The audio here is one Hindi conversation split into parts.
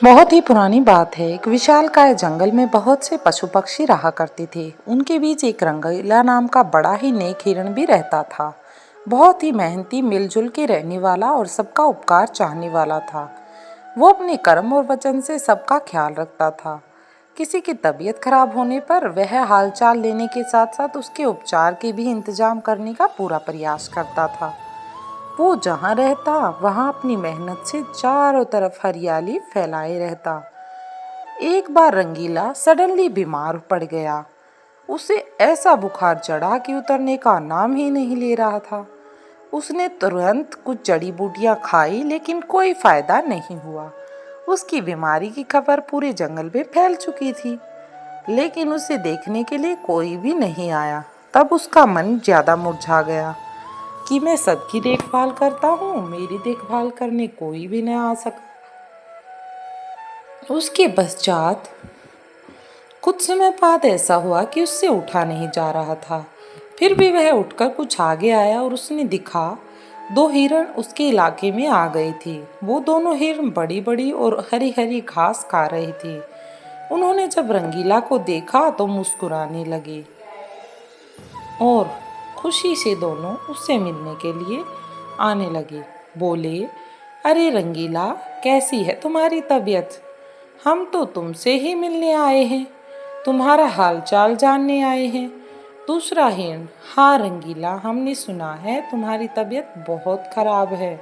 बहुत ही पुरानी बात है। एक विशालकाय जंगल में बहुत से पशु पक्षी रहा करते थे। उनके बीच एक रंगीला नाम का बड़ा ही नेक हिरण भी रहता था। बहुत ही मेहनती, मिलजुल के रहने वाला और सबका उपकार चाहने वाला था। वो अपने कर्म और वचन से सबका ख्याल रखता था। किसी की तबीयत खराब होने पर वह हालचाल लेने के साथ साथ उसके उपचार के भी इंतजाम करने का पूरा प्रयास करता था। वो जहाँ रहता वहाँ अपनी मेहनत से चारों तरफ हरियाली फैलाए रहता। एक बार रंगीला सडनली बीमार पड़ गया। उसे ऐसा बुखार चढ़ा कि उतरने का नाम ही नहीं ले रहा था। उसने तुरंत कुछ जड़ी बूटियां खाई लेकिन कोई फायदा नहीं हुआ। उसकी बीमारी की खबर पूरे जंगल में फैल चुकी थी, लेकिन उसे देखने के लिए कोई भी नहीं आया। तब उसका मन ज्यादा मुरझा गया कि मैं सबकी देखभाल करता हूँ, मेरी देखभाल करने कोई भी न आ सका। उसके पश्चात कुछ समय बाद ऐसा हुआ कि उससे उठा नहीं जा रहा था। फिर भी वह उठकर कुछ आगे आया और उसने दिखा दो हिरण उसके इलाके में आ गए थे। वो दोनों हिरण बड़ी बड़ी और हरी हरी घास खा रहे थे। उन्होंने जब रंगीला को देखा तो मुस्कुराने लगे और खुशी से दोनों उससे मिलने के लिए आने लगे। बोले, अरे रंगीला, कैसी है तुम्हारी तबीयत? हम तो तुमसे ही मिलने आए हैं, तुम्हारा हालचाल जानने आए हैं। दूसरा हिरण, हाँ रंगीला, हमने सुना है तुम्हारी तबीयत बहुत खराब है,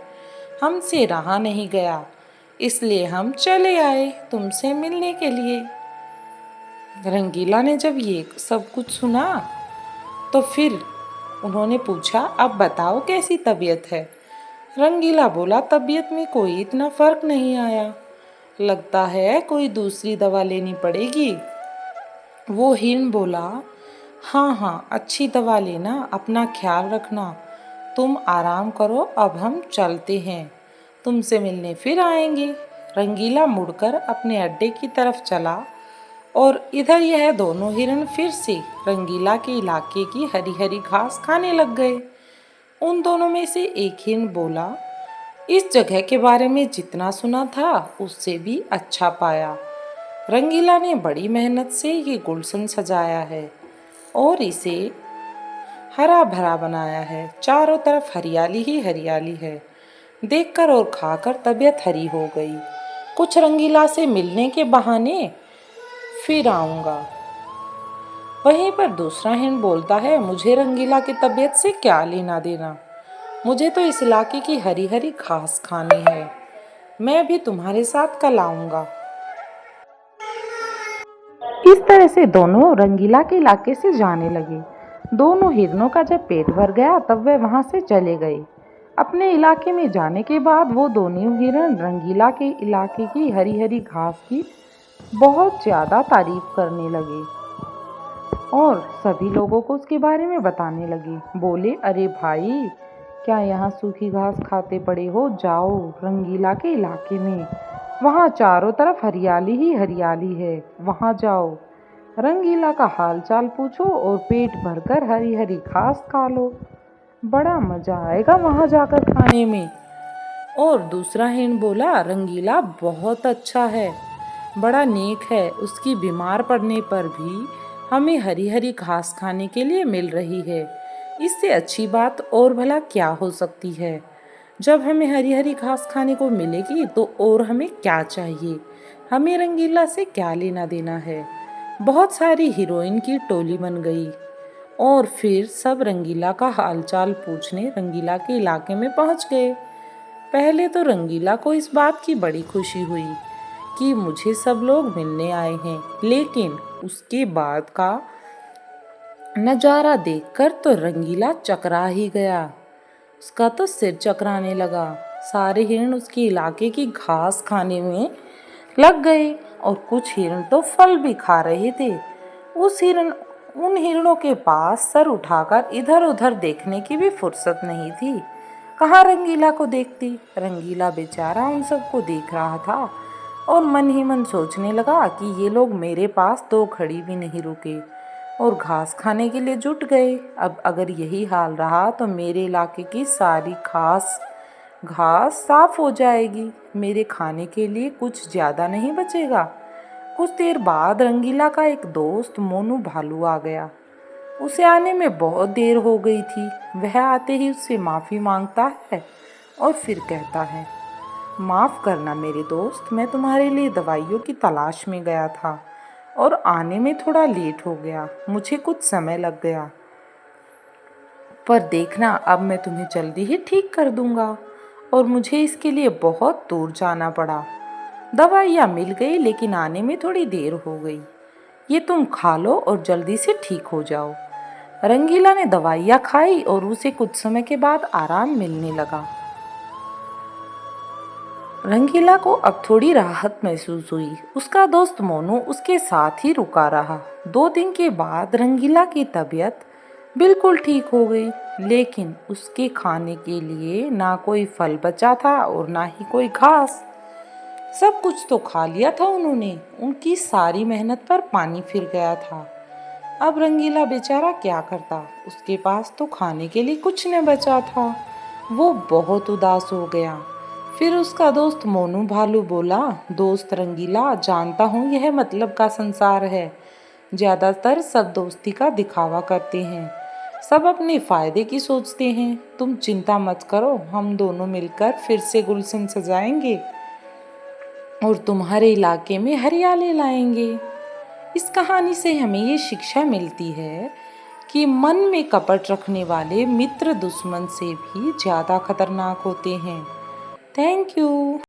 हमसे रहा नहीं गया, इसलिए हम चले आए तुमसे मिलने के लिए। रंगीला ने जब ये सब कुछ सुना तो फिर उन्होंने पूछा, अब बताओ कैसी तबीयत है? रंगीला बोला, तबीयत में कोई इतना फर्क नहीं आया, लगता है कोई दूसरी दवा लेनी पड़ेगी। वो हिरण बोला, हाँ हाँ, अच्छी दवा लेना, अपना ख्याल रखना, तुम आराम करो, अब हम चलते हैं, तुमसे मिलने फिर आएंगे। रंगीला मुड़कर अपने अड्डे की तरफ चला और इधर यह दोनों हिरण फिर से रंगीला के इलाके की हरी हरी घास खाने लग गए। उन दोनों में से एक हिरण बोला, इस जगह के बारे में जितना सुना था उससे भी अच्छा पाया। रंगीला ने बड़ी मेहनत से ये गुलशन सजाया है और इसे हरा भरा बनाया है। चारों तरफ हरियाली ही हरियाली है। देखकर और खाकर तबीयत हरी हो गई। कुछ रंगीला से मिलने के बहाने फिर आऊंगा। वहीं पर दूसरा हिरण बोलता है, मुझे रंगीला की तबीयत से क्या लेना देना, मुझे तो इस इलाके की हरी हरी घास खानी है, मैं भी तुम्हारे साथ कल आऊंगा। इस तरह से दोनों रंगीला के इलाके से जाने लगे। दोनों हिरणों का जब पेट भर गया तब वे वहां से चले गए। अपने इलाके में जाने के बाद वो दोनों हिरण रंगीला के इलाके की हरी हरी घास की बहुत ज्यादा तारीफ करने लगे और सभी लोगों को उसके बारे में बताने लगे। बोले, अरे भाई, क्या यहाँ सूखी घास खाते पड़े हो? जाओ रंगीला के इलाके में, वहाँ चारों तरफ हरियाली ही हरियाली है, वहाँ जाओ, रंगीला का हाल चाल पूछो और पेट भरकर हरी हरी घास खा लो, बड़ा मजा आएगा वहाँ जाकर खाने में। और दूसरा हिरण बोला, रंगीला बहुत अच्छा है, बड़ा नेक है, उसकी बीमार पड़ने पर भी हमें हरी हरी घास खाने के लिए मिल रही है, इससे अच्छी बात और भला क्या हो सकती है। जब हमें हरी हरी घास खाने को मिलेगी तो और हमें क्या चाहिए, हमें रंगीला से क्या लेना देना है। बहुत सारी हीरोइन की टोली बन गई और फिर सब रंगीला का हालचाल पूछने रंगीला के इलाके में पहुंच गए। पहले तो रंगीला को इस बात की बड़ी खुशी हुई कि मुझे सब लोग मिलने आए हैं, लेकिन उसके बाद का नजारा देखकर तो रंगीला चकरा ही गया। उसका तो सिर चकराने लगा। सारे हिरण उसके इलाके की घास खाने में लग गए और कुछ हिरण तो फल भी खा रहे थे। उन हिरणों के पास सर उठाकर इधर उधर देखने की भी फुर्सत नहीं थी। कहाँ रंगीला को देखती। रंगीला बेचारा उन सबको देख रहा था और मन ही मन सोचने लगा कि ये लोग मेरे पास दो घड़ी भी नहीं रुके और घास खाने के लिए जुट गए। अब अगर यही हाल रहा तो मेरे इलाके की सारी घास घास साफ हो जाएगी, मेरे खाने के लिए कुछ ज़्यादा नहीं बचेगा। कुछ देर बाद रंगीला का एक दोस्त मोनू भालू आ गया। उसे आने में बहुत देर हो गई थी। वह आते ही उससे माफ़ी मांगता है और फिर कहता है, माफ़ करना मेरे दोस्त, मैं तुम्हारे लिए दवाइयों की तलाश में गया था और आने में थोड़ा लेट हो गया। मुझे कुछ समय लग गया, पर देखना अब मैं तुम्हें जल्दी ही ठीक कर दूंगा। और मुझे इसके लिए बहुत दूर जाना पड़ा। दवाइयाँ मिल गई लेकिन आने में थोड़ी देर हो गई। ये तुम खा लो और जल्दी से ठीक हो जाओ। रंगीला ने दवाइयाँ खाई और उसे कुछ समय के बाद आराम मिलने लगा। रंगीला को अब थोड़ी राहत महसूस हुई। उसका दोस्त मोनू उसके साथ ही रुका रहा। 2 दिन के बाद रंगीला की तबीयत बिल्कुल ठीक हो गई, लेकिन उसके खाने के लिए ना कोई फल बचा था और ना ही कोई घास। सब कुछ तो खा लिया था उन्होंने। उनकी सारी मेहनत पर पानी फिर गया था। अब रंगीला बेचारा क्या करता, उसके पास तो खाने के लिए कुछ न बचा था। वो बहुत उदास हो गया। फिर उसका दोस्त मोनू भालू बोला, दोस्त रंगीला, जानता हूँ यह मतलब का संसार है। ज़्यादातर सब दोस्ती का दिखावा करते हैं, सब अपने फायदे की सोचते हैं। तुम चिंता मत करो, हम दोनों मिलकर फिर से गुलशन सजाएंगे और तुम्हारे इलाके में हरियाली लाएंगे। इस कहानी से हमें ये शिक्षा मिलती है कि मन में कपट रखने वाले मित्र दुश्मन से भी ज़्यादा खतरनाक होते हैं। Thank you.